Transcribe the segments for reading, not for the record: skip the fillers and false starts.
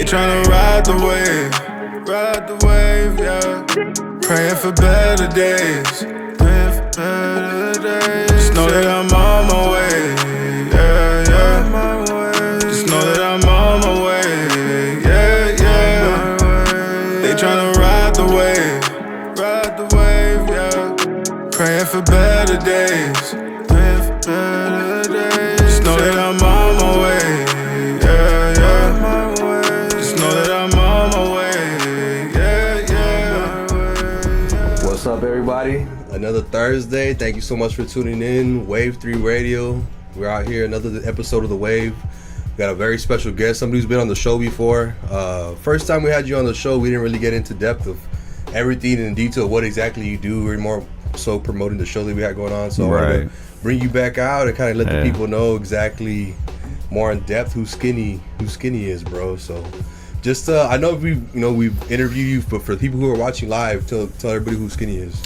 They tryna ride the wave, yeah. Praying for better days, Just know that I'm on my way, yeah, yeah. Just know that I'm on my way, yeah, yeah. They tryna ride the wave, yeah. Praying for better days, Just know that I'm on my way, yeah, yeah. Just know that I'm on my way, yeah, yeah. What's up, everybody? Another Thursday. Thank you so much for tuning in. Wave 3 Radio. We're out here, another episode of The Wave. We got a very special guest, somebody who's been on the show before. First time we had you on the show, we didn't really get into depth of everything in detail, what exactly you do. We're more so promoting the show that we had going on. So I wanted to bring you back out and kind of let the people know exactly more in depth who SKiNNY is, bro. So just I know we've interviewed you, but for the people who are watching live, tell everybody who SKiNNY is.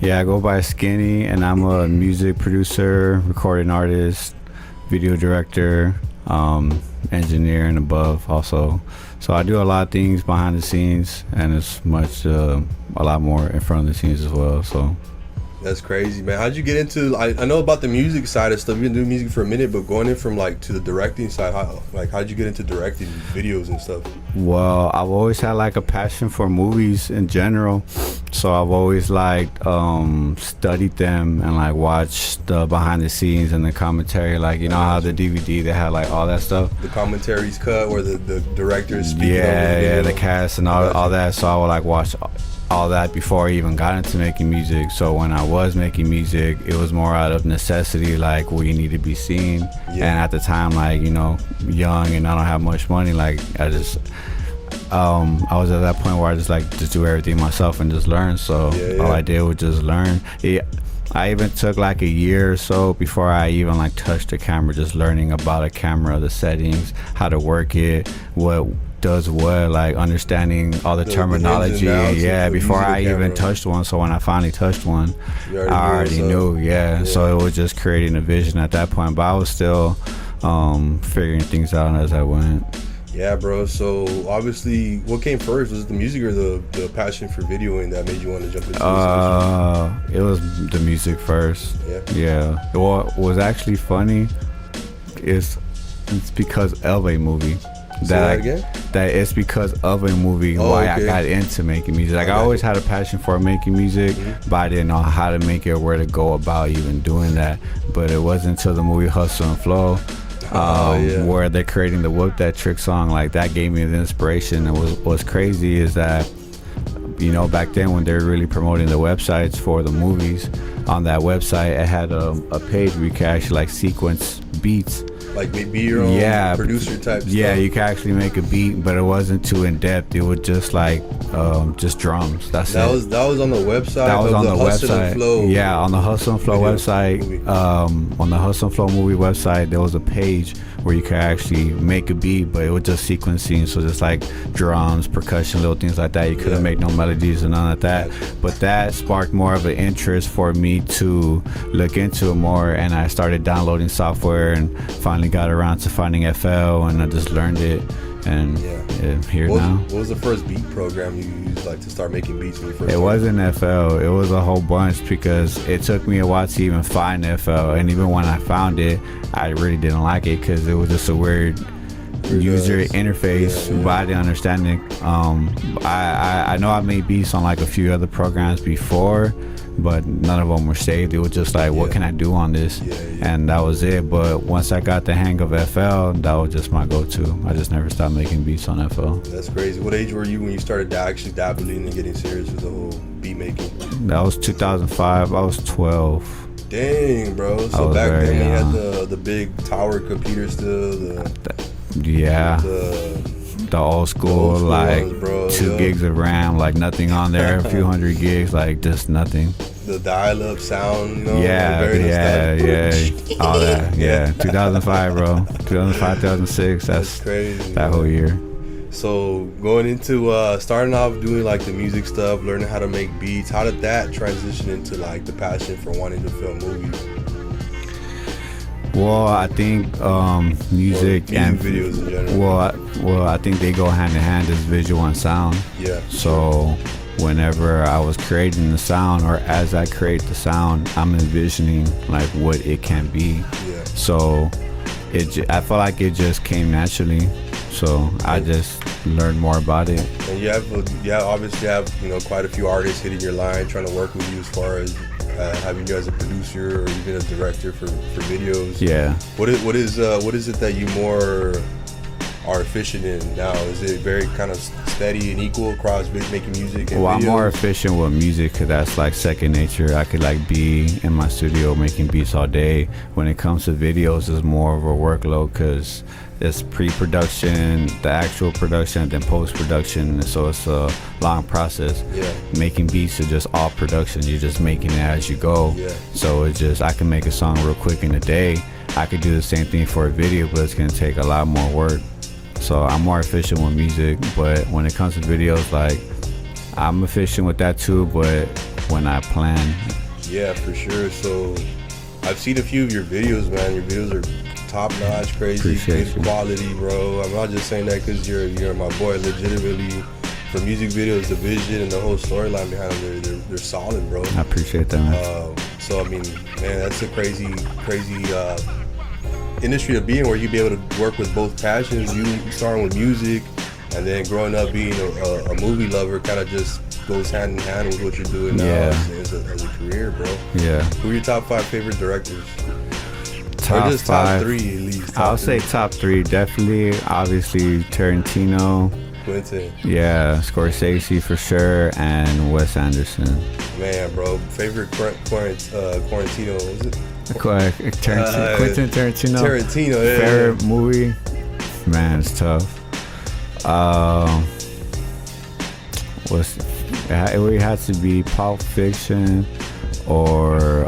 Yeah, I go by SKiNNY, and I'm a music producer, recording artist, video director, engineer, and above also. So I do a lot of things behind the scenes, and it's a lot more in front of the scenes as well. So that's crazy, man. How'd you get into? I know about the music side of stuff. You've been doing music for a minute, but going in from to the directing side, how'd you get into directing videos and stuff? Well, I've always had a passion for movies in general, so I've always studied them and watched the behind the scenes and the commentary. How the DVD they had all that stuff. The commentary's cut where the directors speak. Yeah, the cast and all that. So I would watch all that before I even got into making music. So when I was making music, it was more out of necessity, we need to be seen. Yeah. And at the time, young and I don't have much money, I was at that point where I just do everything myself and just learn. So all I did was just learn. I even took a year or so before I even touched the camera, just learning about a camera, the settings, how to work it, what does what, understanding all the terminology, before I even touched one. So when I finally touched one, I already knew, so it was just creating a vision at that point, but I was still figuring things out as I went. Yeah, bro. So obviously, what came first? Was it the music or the passion for videoing that made you want to jump into this? It was the music first. Yeah. What was actually funny is it's because of a movie. That it's because of a movie I got into making music. I always had a passion for making music, but I didn't know how to make it or where to go about even doing that. But it wasn't until the movie Hustle and Flow, where they're creating the Whoop That Trick song, that gave me the inspiration. And what's crazy is that, back then when they were really promoting the websites for the movies, on that website it had a page where you could actually sequence beats. Maybe your own producer type stuff. Yeah, you can actually make a beat, but it wasn't too in depth. It was just just drums. That was on the website. That was on the Hustle website. And Flow. Yeah, on the Hustle and Flow website. On the Hustle and Flow movie website, there was a page where you could actually make a beat, but it was just sequencing. So just drums, percussion, little things like that. You couldn't make no melodies and none of that. But that sparked more of an interest for me to look into it more, and I started downloading software and finally got around to finding FL, and I just learned it, and here now. What was the first beat program you used to start making beats when you first started? It wasn't FL. It was a whole bunch because it took me a while to even find FL, and even when I found it, I really didn't like it because it was just a weird user interface, but I didn't understand it. I know I made beats on a few other programs before, but none of them were saved. It was just what can I do on this? And that was it. But once I got the hang of FL, that was just my go-to. I just never stopped making beats on FL. That's crazy. What age were you when you started actually dabbling and getting serious with the whole beat making? That was 2005. I was 12. Dang, bro. So back then you had the big tower computer still. The old school, ones, bro, 2 gigs of RAM, nothing on there, a few hundred gigs, just nothing. The dial-up sound, all that, 2005, bro, 2005, 2006, that's crazy, that whole year. So going into starting off doing the music stuff, learning how to make beats, how did that transition into the passion for wanting to film movies? Well, I think music and videos in general. Well, I think they go hand in hand as visual and sound. Yeah. So whenever I was creating the sound, or as I create the sound, I'm envisioning like what it can be. Yeah. So I felt like it just came naturally. So I just learned more about it. And you obviously have quite a few artists hitting your line, trying to work with you as far as having you as a producer or even a director for videos. Yeah. What is it that you more are efficient in now? Is it very kind of steady and equal across making music and Well, videos? I'm more efficient with music because that's like second nature. I could like be in my studio making beats all day. When it comes to videos, it's more of a workload because it's pre-production, the actual production, then post-production. So it's a long process. Yeah. Making beats is just all production. You're just making it as you go. Yeah. So it's just, I can make a song real quick in a day. I could do the same thing for a video, but it's gonna take a lot more work. So I'm more efficient with music, but when it comes to videos, like I'm efficient with that too, but when I plan. Yeah, for sure. So I've seen a few of your videos, man. Your videos are top notch, crazy, Appreciate good you. quality, bro. I'm not just saying that because you're my boy. Legitimately, for music videos, the vision and the whole storyline behind them, they're solid, bro. I appreciate that, man. So I mean, man, that's a crazy industry to be in, where you'd be able to work with both passions. You starting with music, and then growing up being a movie lover, kind of just goes hand in hand with what you're doing now as a career, bro. Yeah. Who are your top 5 favorite directors? Top or just 5. top 3 at least. I'll say top 3, definitely. Obviously, Tarantino. Quentin. Yeah, Scorsese for sure, and Wes Anderson. Man, bro, favorite Quarantino, was it? Quentin Tarantino. Tarantino, yeah. Favorite movie? Man, it's tough. It would have to be Pulp Fiction or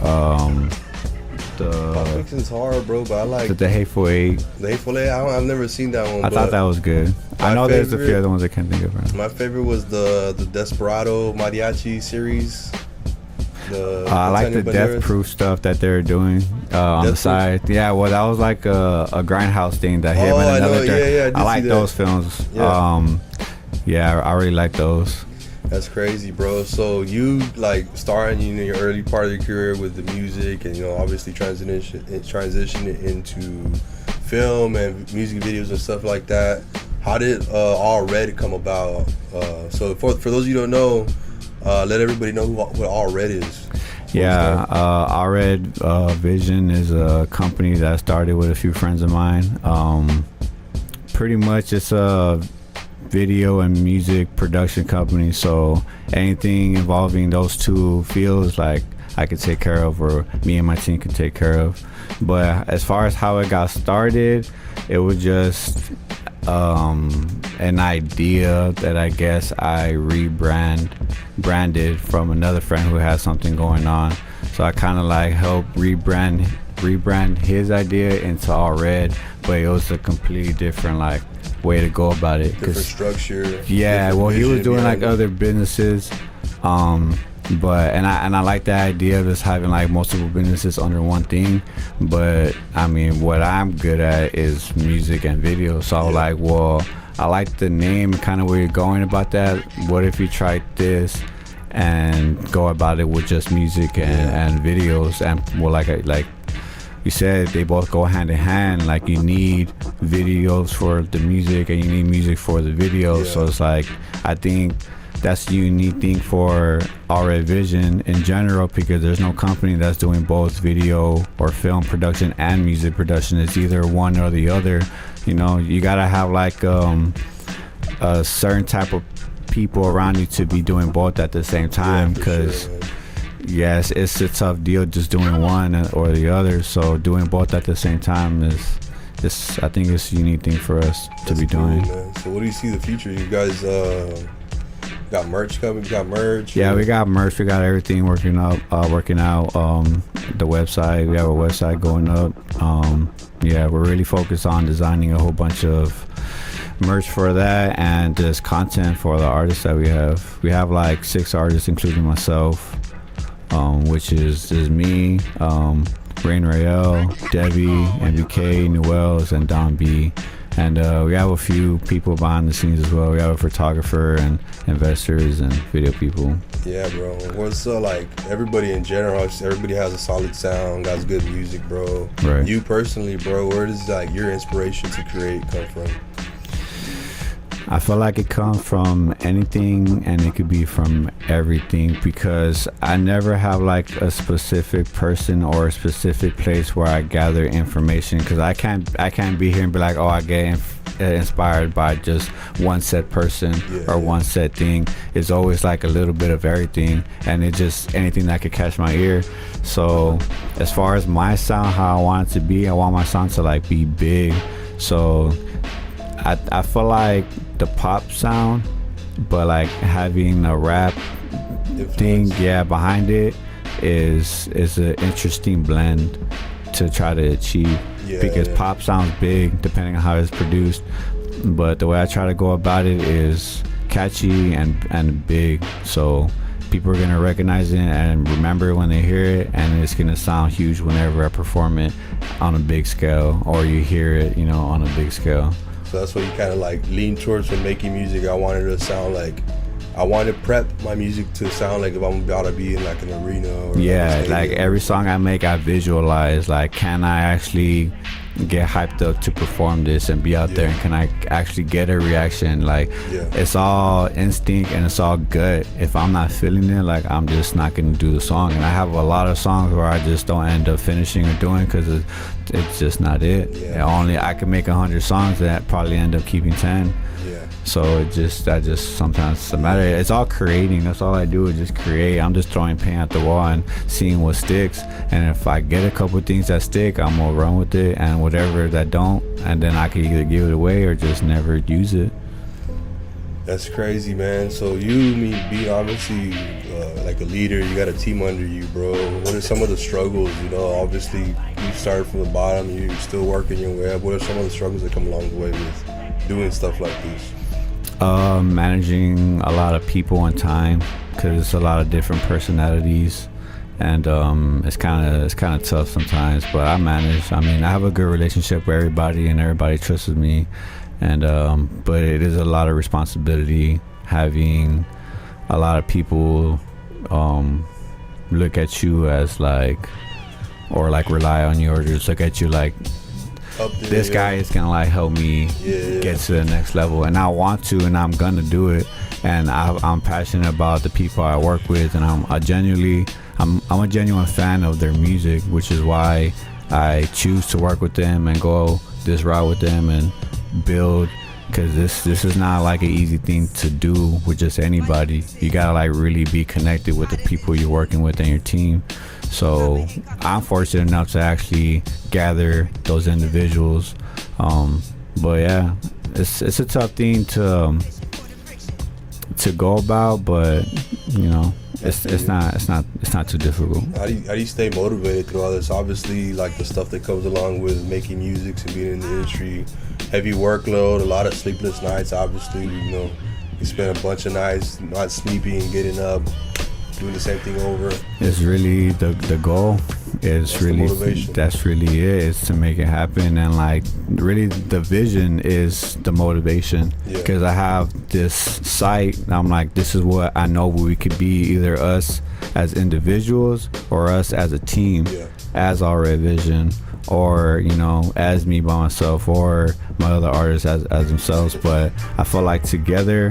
Pulp Fiction's hard, bro, but I like the Hateful Eight. The Hateful Eight. I've never seen that one. I thought that was good. I know there's a few other ones I can't think of right now. My favorite was the Desperado Mariachi series. I like the Death Proof stuff that they're doing on the side. Yeah, well, that was like a grindhouse thing that him and another. Yeah, I like those films. Yeah, I really like those. That's crazy, bro. So you like starting your early part of your career with the music, and obviously transition into film and music videos and stuff like that. How did All Red come about? So for those of you who don't know, let everybody know what All Red is. Yeah, All Red Vision is a company that I started with a few friends of mine. Pretty much it's a video and music production company, so anything involving those two fields, like I could take care of, or me and my team could take care of. But as far as how it got started, it was just an idea that I guess I branded from another friend who had something going on. So I kind of like helped rebrand his idea into All Red, but it was a completely different like way to go about it. Different structure. Yeah, well, he was doing like other businesses, but I like the idea of just having like multiple businesses under one thing. But I mean, what I'm good at is music and video. So I was like, well, I like the name and kind of where you're going about that. What if you tried this and go about it with just music and videos? And well, like you said, they both go hand in hand. Like you need videos for the music and you need music for the video. So it's like, I think that's the unique thing for All Red Vision in general, because there's no company that's doing both video or film production and music production. It's either one or the other. You gotta have like a certain type of people around you to be doing both at the same time, because yes, it's a tough deal just doing one or the other. So doing both at the same time is I think it's a unique thing for us to be doing. Man. So what do you see the future? You guys got merch coming? You got merch? Yeah, we got merch. We got everything working out. The website. We have a website going up. Yeah, we're really focused on designing a whole bunch of merch for that and just content for the artists that we have. We have like 6 artists, including myself, which is me. Rain Rael, Debbie, MBK, Newells, and Don B. And we have a few people behind the scenes as well. We have a photographer and investors and video people. Yeah, bro. What's like everybody in general? Everybody has a solid sound, got good music, bro. Right. You personally, bro, where does like your inspiration to create come from? I feel like it comes from anything, and it could be from everything, because I never have like a specific person or a specific place where I gather information, because I can't be here and be like, oh, I get inspired by just one set person or one set thing. It's always like a little bit of everything, and it just anything that could catch my ear. So as far as my sound, how I want it to be, I want my sound to like be big. So I feel like the pop sound, but like having a rap thing behind it is an interesting blend to try to achieve, because pop sounds big depending on how it's produced, but the way I try to go about it is catchy and big, so people are gonna recognize it and remember it when they hear it, and it's gonna sound huge whenever I perform it on a big scale, or you hear it, you know, on a big scale. So that's what you kind of like lean towards when making music. I wanted to sound like, I want to prep my music to sound like if I'm about to be in like an arena or like every song I make, I visualize like, can I actually get hyped up to perform this and be out there, and can I actually get a reaction? Like it's all instinct and it's all gut. If I'm not feeling it, like I'm just not gonna do the song. And I have a lot of songs where I just don't end up finishing or doing, because it's just not it. Only I can make 100 songs that probably end up keeping 10. So that just sometimes doesn't matter. It's all creating. That's all I do is just create. I'm just throwing paint at the wall and seeing what sticks. And if I get a couple of things that stick, I'm gonna run with it. And whatever that don't, and then I can either give it away or just never use it. That's crazy, man. So you, being obviously like a leader, you got a team under you, bro. What are some of the struggles? You know, obviously you started from the bottom. You're still working your way up. What are some of the struggles that come along the way with doing stuff like this? Managing a lot of people and time, because it's a lot of different personalities, and it's kind of tough sometimes, but I manage. I mean, I have a good relationship with everybody, and everybody trusts me, and but it is a lot of responsibility having a lot of people look at you as like, or like rely on you, or just look at you like, this guy is gonna like help me get to the next level, and I want to, and I'm gonna do it, and I'm passionate about the people I work with, and I'm a genuine fan of their music, which is why I choose to work with them and go this route with them and build, because this is not like an easy thing to do with just anybody. You gotta like really be connected with the people you're working with and your team. So I'm fortunate enough to actually gather those individuals, but yeah, it's a tough thing to go about, but you know, it's not too difficult. How do you stay motivated through all this? Obviously, like the stuff that comes along with making music and being in the industry, heavy workload, a lot of sleepless nights. Obviously, you know, you spend a bunch of nights not sleeping and getting up, doing the same thing over. It's really the goal. That's really it, is to make it happen, and like really the vision is the motivation, because I have this site, I'm like, this is what I know we could be, either us as individuals or us as a team, as our Red Vision, or you know, as me by myself, or my other artists as themselves. But I feel like together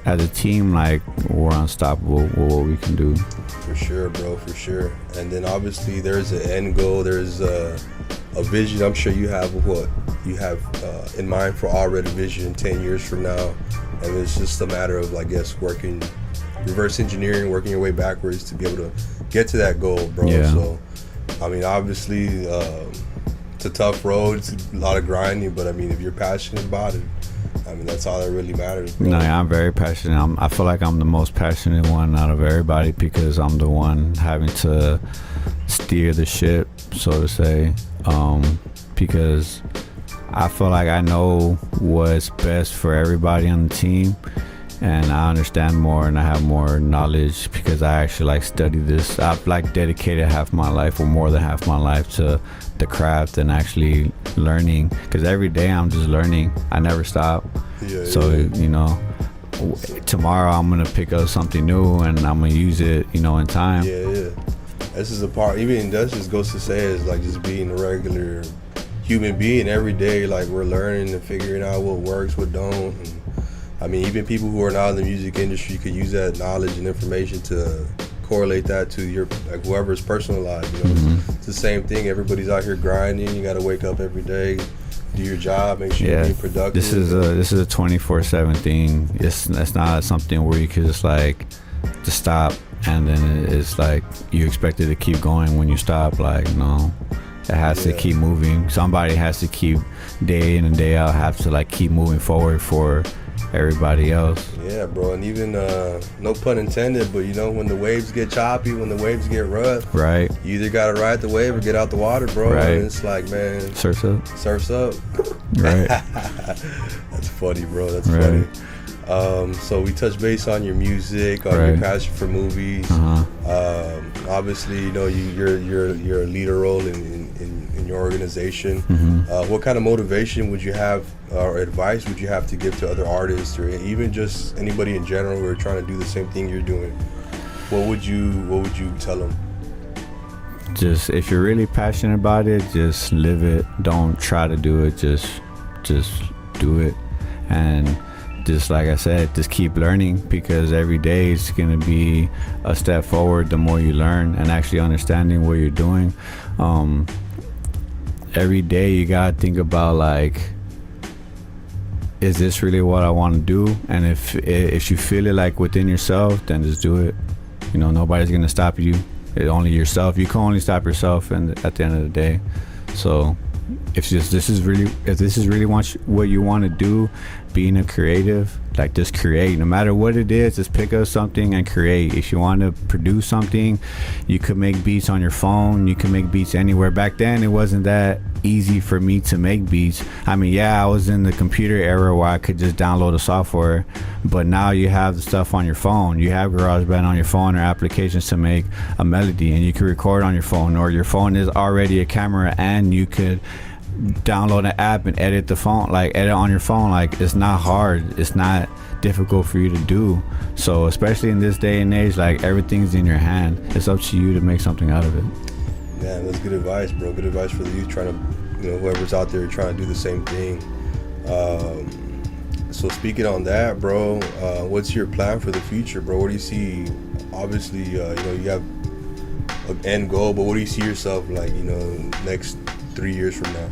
as a team, like, we're unstoppable with what we can do. For sure, bro, for sure. And then obviously there's an end goal, there's a vision. I'm sure you have what you have in mind for our Red Vision 10 years from now. And it's just a matter of, I guess, working, reverse engineering, working your way backwards to be able to get to that goal, bro. So, I mean, obviously, it's a tough road, it's a lot of grinding, but I mean, if you're passionate about it, I mean, that's all that really matters, bro. No, I'm very passionate. I feel like I'm the most passionate one out of everybody, because I'm the one having to steer the ship, so to say, because I feel like I know what's best for everybody on the team, and I understand more and I have more knowledge because I actually like study this. I've like dedicated half my life or more than half my life to the craft and actually learning, because every day I'm just learning. I never stop. You know, tomorrow I'm gonna pick up something new and I'm gonna use it, you know, in time. This is a part, even that just goes to say, is like just being a regular human being every day. Like, we're learning and figuring out what works, what don't. And I mean, even people who are not in the music industry could use that knowledge and information to correlate that to your, like, whoever's personal life, you know. It's the same thing. Everybody's out here grinding. You got to wake up every day, do your job, make sure you're being productive. This is a 24/7 thing. It's not something where you could just like just stop and then it's like you expect it to keep going when you stop. Like, no, it has to keep moving. Somebody has to keep day in and day out, have to like keep moving forward for everybody else. Yeah, bro. And even no pun intended, but you know, when the waves get choppy, when the waves get rough, right, you either gotta ride the wave or get out the water, bro. Right. And it's like, man, surf's up. Right. That's funny, bro. That's funny. So we touched base on your music, on your passion for movies. Obviously, you know, you're a leader role in your organization. What kind of motivation would you have, or advice would you have to give to other artists, or even just anybody in general who are trying to do the same thing you're doing? What would you tell them? Just, if you're really passionate about it, just live it. Don't try to do it. Just do it. And just like I said, just keep learning, because every day is going to be a step forward the more you learn and actually understanding what you're doing. Every day you got to think about, like, is this really what I want to do? And if you feel it like within yourself, then just do it. You know, nobody's going to stop you. It's only yourself. You can only stop yourself at the end of the day. So if this is really what you want to do, being a creative, like, just create. No matter what it is, just pick up something and create. If you want to produce something, you could make beats on your phone. You can make beats anywhere. Back then, it wasn't that easy for me to make beats. I mean, I was in the computer era where I could just download the software, but now you have the stuff on your phone. You have GarageBand on your phone, or applications to make a melody, and you can record on your phone, or your phone is already a camera and you could download an app and edit on your phone. Like, it's not hard, it's not difficult for you to do. So especially in this day and age, like, everything's in your hand. It's up to you to make something out of it. Yeah, that's good advice, bro. Good advice for the youth trying to, you know, whoever's out there trying to do the same thing. So speaking on that, bro, what's your plan for the future, bro? What do you see? Obviously, you know, you have an end goal, but what do you see yourself, like, you know, next 3 years from now?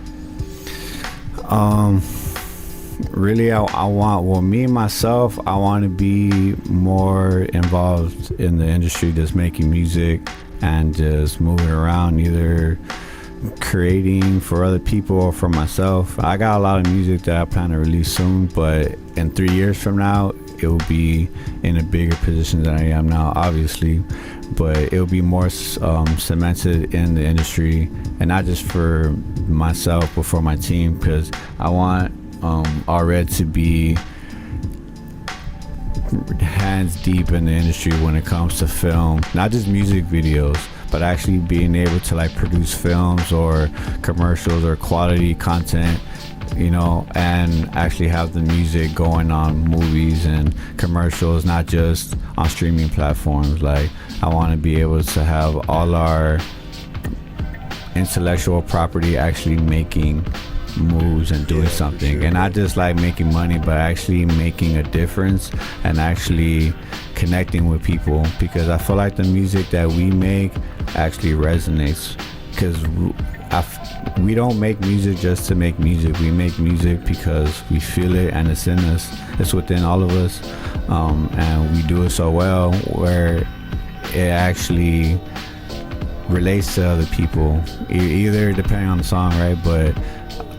Really, I want, me myself, I want to be more involved in the industry, just making music and just moving around, either creating for other people or for myself. I got a lot of music that I plan to release soon, but in 3 years from now, it will be in a bigger position than I am now, obviously, but it'll be more cemented in the industry, and not just for myself but for my team, because I want Red to be hands deep in the industry when it comes to film, not just music videos, but actually being able to, like, produce films or commercials or quality content, you know, and actually have the music going on movies and commercials, not just on streaming platforms. Like, I want to be able to have all our intellectual property actually making moves and doing something, sure. And not just like making money, but actually making a difference and actually connecting with people, because I feel like the music that we make actually resonates, because we don't make music just to make music. We make music because we feel it and it's in us. It's within all of us, and we do it so well where it actually relates to other people, either depending on the song, right? But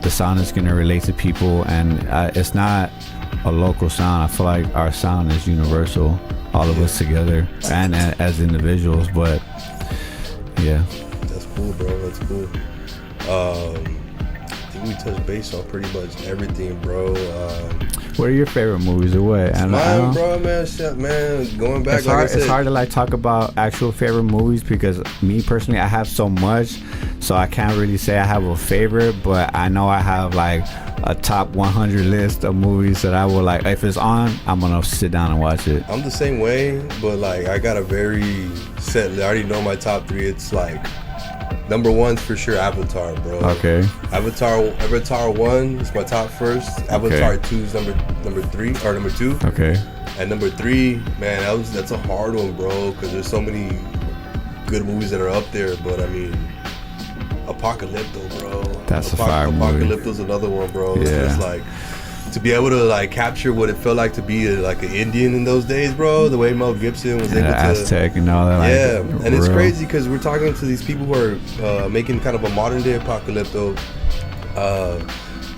the sound is going to relate to people, and it's not a local sound. I feel like our sound is universal, all of us together and as individuals. But yeah, that's cool, bro. That's cool. I think we touched base on pretty much everything, bro. What are your favorite movies or what? Mine, bro, man, shit, man. Going back, it's hard to like talk about actual favorite movies because me personally, I have so much, so I can't really say I have a favorite. But I know I have like a top 100 list of movies that I will like. If it's on, I'm gonna sit down and watch it. I'm the same way, but like I got a very set. I already know my top 3. It's like. Number 1's for sure Avatar, bro. Okay. Avatar 1 is my top first. Avatar 2 is number 3 or number 2. Okay. And number 3, man, that's a hard one, bro, because there's so many good movies that are up there. But I mean, Apocalypto, bro. That's a fire movie. Apocalypto's another one, bro. Yeah. It's like to be able to like capture what it felt like to be like an Indian in those days, bro. The way Mel Gibson was able to Aztec and all that. Yeah, like, and it's crazy because we're talking to these people who are making kind of a modern day Apocalypto,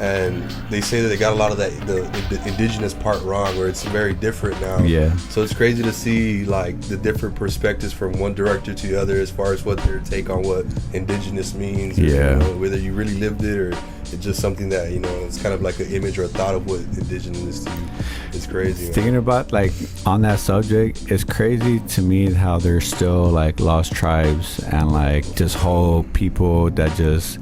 and they say that they got a lot of that the indigenous part wrong, where it's very different now. Yeah. So it's crazy to see like the different perspectives from one director to the other as far as what their take on what indigenous means. Yeah. You know, whether you really lived it or it's just something that, you know, it's kind of like an image or a thought of what indigenous is to you. It's crazy, man. Thinking about like on that subject, it's crazy to me how there's still like lost tribes and like just whole people that just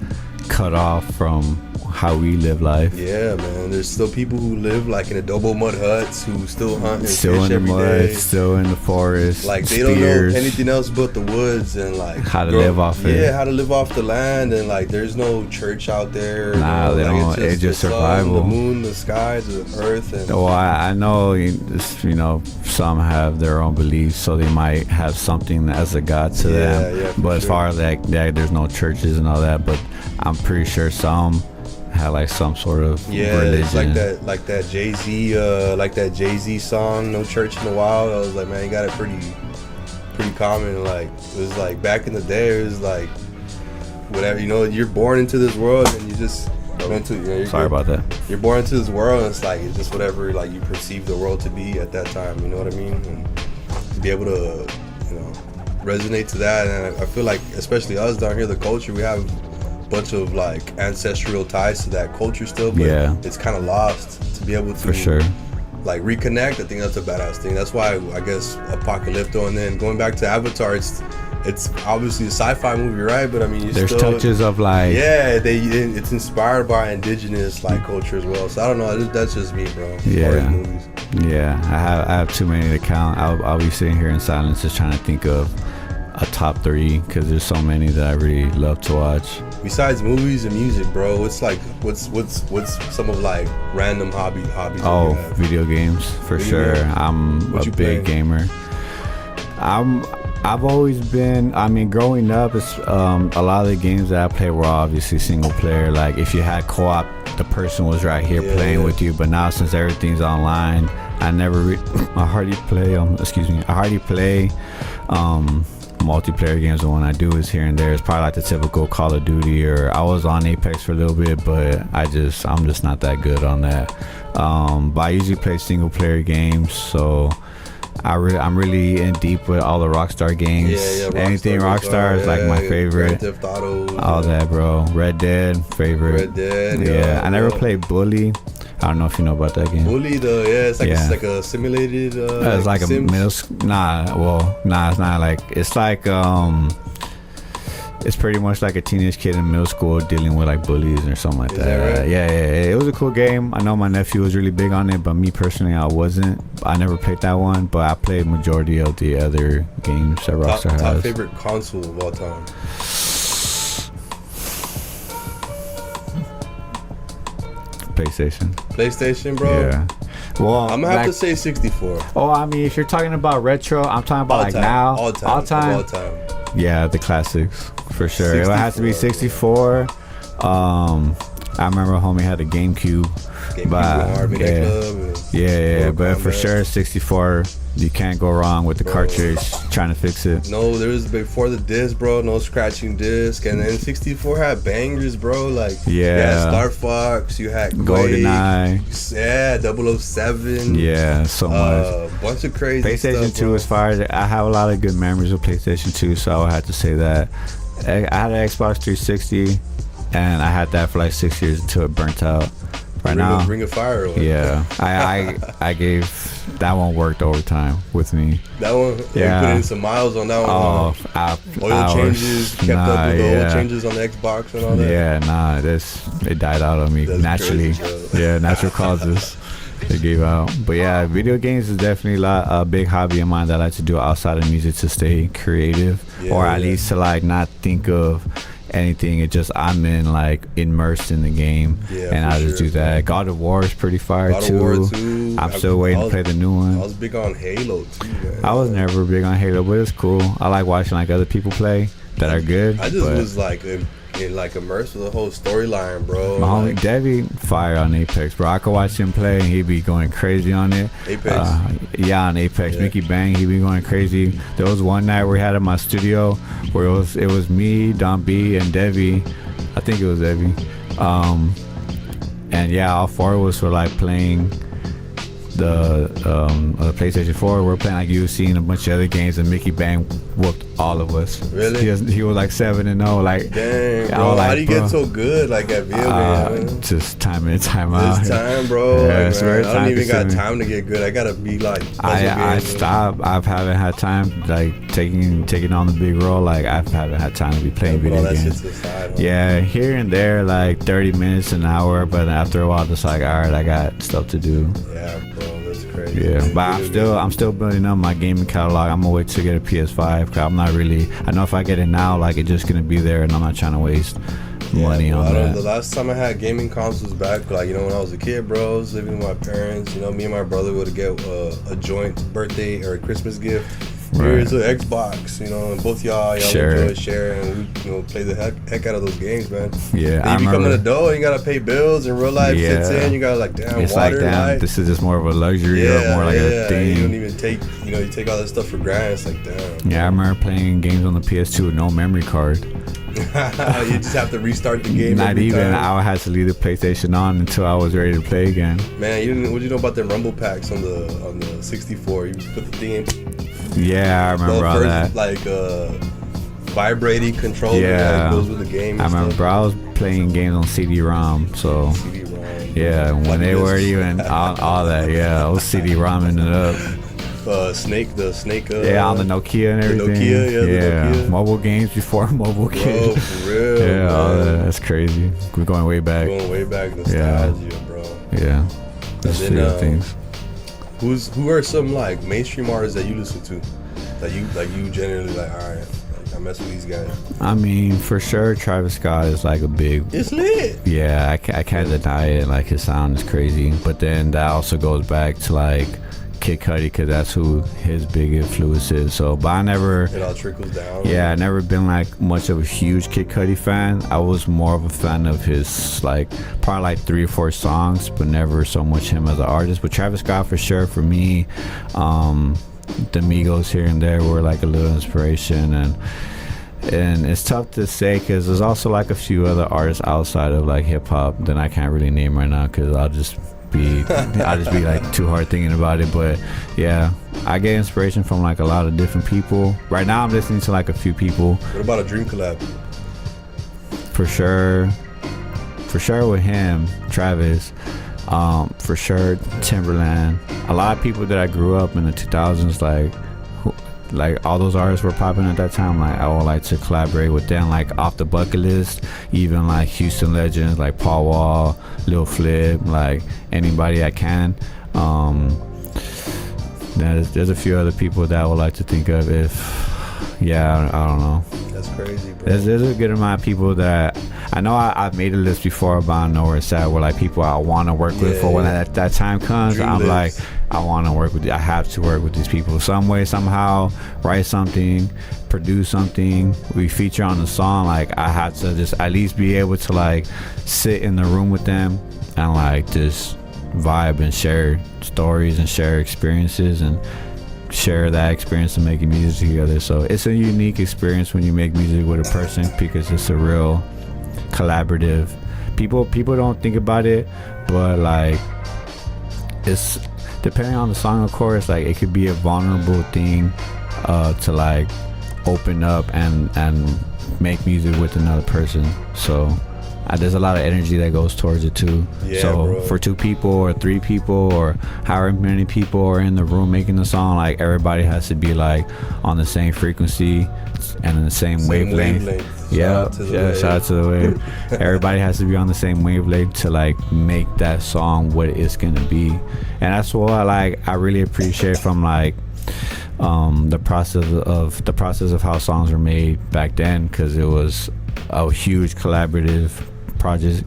cut off from how we live life. Yeah, man. There's still people who live like in adobo mud huts who still hunt and still fish in the every mud, day. still in the forest. Like they don't know anything else but the woods and like how to live off it. Yeah, how to live off the land, and like there's no church out there. Nah, no, they like, don't. It's just the survival. Sun, the moon, the sky, the earth. And well, I know, you know, some have their own beliefs, so they might have something as a god to them. Yeah, but as far as like there's no churches and all that, but I'm pretty sure some had like some sort of religion. It's like that Jay-Z song, "No Church in the Wild." I was like, man, you got it pretty common. Like it was like back in the day, it was like whatever, you know, you're born into this world and you just Sorry about that. You're born into this world and it's like it's just whatever like you perceive the world to be at that time. You know what I mean? And to be able to, you know, resonate to that, and I feel like especially us down here, the culture, we have bunch of like ancestral ties to that culture still, but it's kind of lost. To be able to for sure like reconnect, I think that's a badass thing. That's why I guess Apocalypto, and then going back to Avatar, it's obviously a sci-fi movie, right? But I mean, there's still touches of like it's inspired by indigenous like culture as well. So I don't know, that's just me, bro. Yeah, I have too many to count. I'll be sitting here in silence just trying to think of a top 3 because there's so many that I really love to watch. Besides movies and music, bro, it's like what's some of like random hobbies? Oh, video games for sure. I'm a big gamer. I've always been. I mean, growing up, it's a lot of the games that I play were obviously single player. Like if you had co-op, the person was right here playing with you. But now since everything's online, I hardly play multiplayer games. The one I do is here and there. It's probably like the typical Call of Duty, or I was on Apex for a little bit, but I'm just not that good on that. But I usually play single player games, so I'm really in deep with all the Rockstar games. Anything Rockstar is like my favorite. Grand Theft Auto, all that, bro. Red Dead, favorite. Red Dead, I never played Bully. I don't know if you know about that game. Bully, it's like a simulated. It's like Sims? it's not. Like it's like it's pretty much like a teenage kid in middle school dealing with like bullies or something like that. Is that right? Yeah. It was a cool game. I know my nephew was really big on it, but me personally, I wasn't. I never played that one, but I played majority of the other games that Rockstar has. Top favorite console of all time? PlayStation, bro. Yeah. Well, I'm gonna have to say 64. Oh, I mean, if you're talking about retro, I'm talking about like now, all time. Yeah, the classics for sure. It has to be 64. I remember homie had a GameCube. But for sure 64. You can't go wrong with the cartridge trying to fix it. No, there was before the disc, bro. No scratching disc, and then 64 had bangers, bro. Like you had Star Fox, you had GoldenEye, 007. Yeah, so much. Bunch of crazy PlayStation stuff, 2, bro. as far as I have a lot of good memories of PlayStation 2, so I would have to say that. I had an Xbox 360, and I had that for like 6 years until it burnt out. Right now, Ring of Fire. One. Yeah, I gave that one worked overtime with me. That one, yeah. You put in some miles on that one. Oil changes, kept up with the oil changes on the Xbox and all that. Yeah, nah, it died out on me. That's naturally. Crazy, natural causes. It gave out. But yeah, video games is definitely a big hobby of mine that I like to do outside of music to stay creative, or at least to like not think of anything. It just I'm in like immersed in the game, and I just do that. God of War is pretty fire too. I'm still waiting to play the new one. I was big on Halo too, man. I was never big on Halo, but it's cool. I like watching like other people play that are good. I just was like immersed with the whole storyline, bro. My homie Debbie fire on Apex, bro. I could watch him play and he'd be going crazy on it. Apex? On Apex. Mickey Bang, he'd be going crazy. There was one night we had in my studio where it was me, Don B, and Debbie. I think it was Debbie. And yeah, all four of us were like playing the PlayStation 4. We're playing like UFC and a bunch of other games, and Mickey Bang whooped all of us. Really? He was like 7-0. Like, dang, bro. How do you get so good like at video games? Just time in, time out. Just time, bro. Yeah, like, man, I don't even got time to get good. I gotta be like. I stopped. I haven't had time like taking on the big role. Like I haven't had time to be playing video games. To the side, huh? Yeah, here and there, like 30 minutes, an hour. But after a while, just like, all right, I got stuff to do. Yeah, bro, that's crazy. Yeah, man. But I'm still building up my gaming catalog. I'm gonna wait to get a PS5. Cause I'm not really. I know if I get it now, like it's just gonna be there, and I'm not trying to waste money on that. The last time I had gaming consoles back, like when I was a kid, bro, I was living with my parents. Me and my brother would get a joint birthday or a Christmas gift. Here's an Xbox, and both y'all enjoy sharing, and we play the heck out of those games, man. Yeah, then you become an adult, you gotta pay bills, and real life sits in. You gotta it's water, like, damn, this is just more of a luxury or more like a thing. You don't even take, you take all that stuff for granted. It's like, damn. Yeah, I remember playing games on the PS2 with no memory card. You just have to restart the game. Not even. Time. I had to leave the PlayStation on until I was ready to play again. Man, what do you know about the rumble packs on the 64? You put the thing in. Yeah, I remember all that. Like vibrating controller that goes with the game. I remember, bro, I was playing games on CD-ROM, so CD-ROM. Yeah, when they were even all that, I was CD-ROMing it up. The snake. On the Nokia and everything. The Nokia. Mobile games before mobile games. Bro, for real. Yeah, all that. That's crazy. We're going way back. Nostalgia, bro. Yeah. That's three things. Who are some like mainstream artists that you listen to, that you generally like? All right, I mess with these guys. I mean, for sure, Travis Scott is like a big. It's lit. Yeah, I can't deny it. Like his sound is crazy, but then that also goes back to like Kid Cudi, because that's who his big influence is. So, but I never. It all trickles down. Yeah, I never been like much of a huge Kid Cudi fan. I was more of a fan of his probably like 3 or 4 songs, but never so much him as an artist. But Travis Scott for sure for me. The Migos here and there were like a little inspiration, and it's tough to say because there's also like a few other artists outside of like hip hop that I can't really name right now because I'll just be like too hard thinking about it. But yeah, I get inspiration from like a lot of different people. Right now I'm listening to like a few people. What about a dream collab? For sure with him, Travis. For sure Timberland. A lot of people that I grew up in the 2000s, like all those artists were popping at that time. Like I would like to collaborate with them, like off the bucket list. Even like Houston legends like Paul Wall, Lil Flip, like anybody I can. There's a few other people that I would like to think of I don't know. That's crazy, bro. There's a good amount of people that I know I've made a list before, but I know where it's at, where like people I want to work with for when that time comes. Dream I'm list. Like, I want to work with, I have to work with these people some way, somehow, write something, produce something, we feature on the song. Like I have to just at least be able to like sit in the room with them and like just vibe and share stories and share experiences and share that experience of making music together. So it's a unique experience when you make music with a person because it's a real collaborative. People don't think about it, but like it's depending on the song, of course, like it could be a vulnerable thing to like open up and make music with another person. So there's a lot of energy that goes towards it too. Yeah, so bro. for 2 people or 3 people or however many people are in the room making the song, like everybody has to be like on the same frequency and in the same wavelength. Yeah, shout out to the wave. Everybody has to be on the same wavelength to like make that song what it's gonna be. And that's what I really appreciate from like the process of how songs were made back then, because it was a huge collaborative process,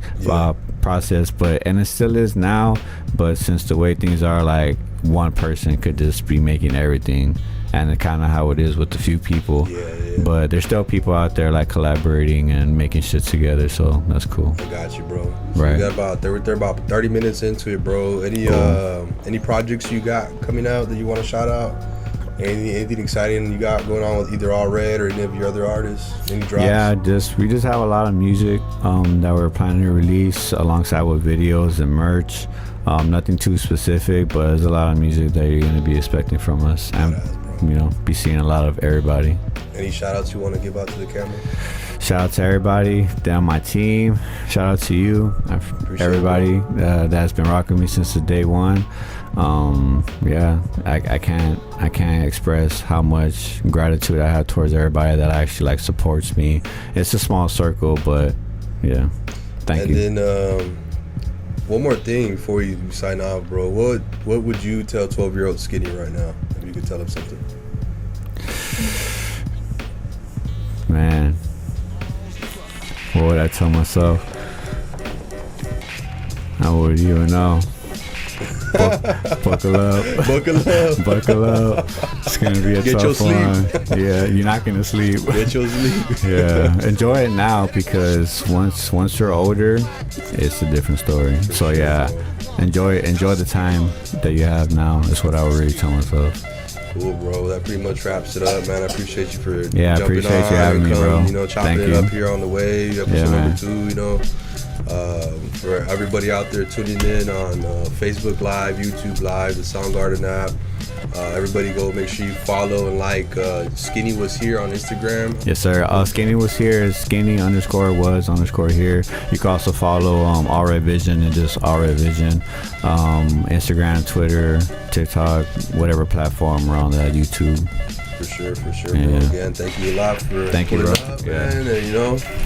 and it still is now, but since the way things are, like one person could just be making everything, and it's kind of how it is with a few people. But there's still people out there like collaborating and making shit together, so that's cool. I got you, bro. So right. We got they're about 30 minutes into it, bro. Any projects you got coming out that you want to shout out? Anything exciting you got going on with either All Red or any of your other artists? Any drops? Yeah, we just have a lot of music that we're planning to release alongside with videos and merch. Nothing too specific, but there's a lot of music that you're gonna be expecting from us, and be seeing a lot of everybody. Any shout outs you want to give out to the camera? Shout out to everybody down my team. Shout out to you, everybody that's been rocking me since the day one. I can't express how much gratitude I have towards everybody that actually like supports me. It's a small circle, but yeah, thank you. And then one more thing before you sign off, bro. What would you tell 12-year-old SKiNNY right now if you could tell him something? Man, what would I tell myself? I wouldn't even know. Buckle up. Buckle up. It's gonna be a tough one. Yeah, you're not gonna sleep. Get your sleep. Yeah, enjoy it now, because once you're older, it's a different story. So yeah, enjoy the time that you have now. Is what I would really tell myself. Cool, bro. That pretty much wraps it up, man. I appreciate you for I jumping appreciate on you having me, bro. Chopping Thank it you. up here on the Wave, episode number 2. For everybody out there tuning in on Facebook Live, YouTube Live, the Soundgarden app. Everybody go make sure you follow and like SKiNNY Was Here on Instagram. Yes, sir. SKiNNY Was Here is SKiNNY_was_here. You can also follow All Red Vision and just All Red Vision. Instagram, Twitter, TikTok, whatever platform we're on that, YouTube. For sure, bro. Again, thank you a lot for putting up, man.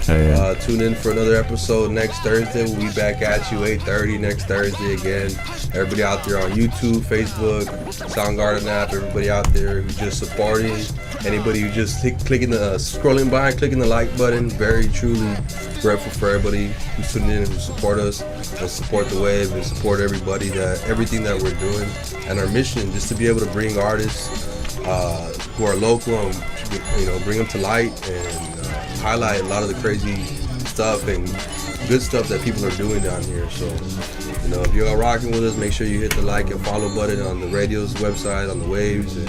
And tune in for another episode next Thursday. We'll be back at you 8:30 next Thursday again. Everybody out there on YouTube, Facebook, Soundgarden app, everybody out there who's just supporting, anybody who just scrolling by, clicking the like button. Very truly grateful for everybody who's tuning in and who support us and support the Wave and support everything that we're doing, and our mission just to be able to bring artists who are local and bring them to light and highlight a lot of the crazy stuff and good stuff that people are doing down here. So if you're rocking with us, make sure you hit the like and follow button on the radio's website, on the Waves, and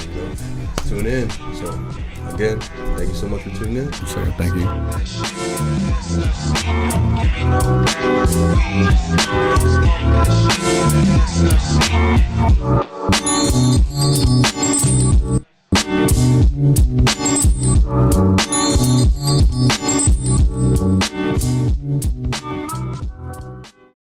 tune in. So again, thank you so much for tuning in. Sure, thank you.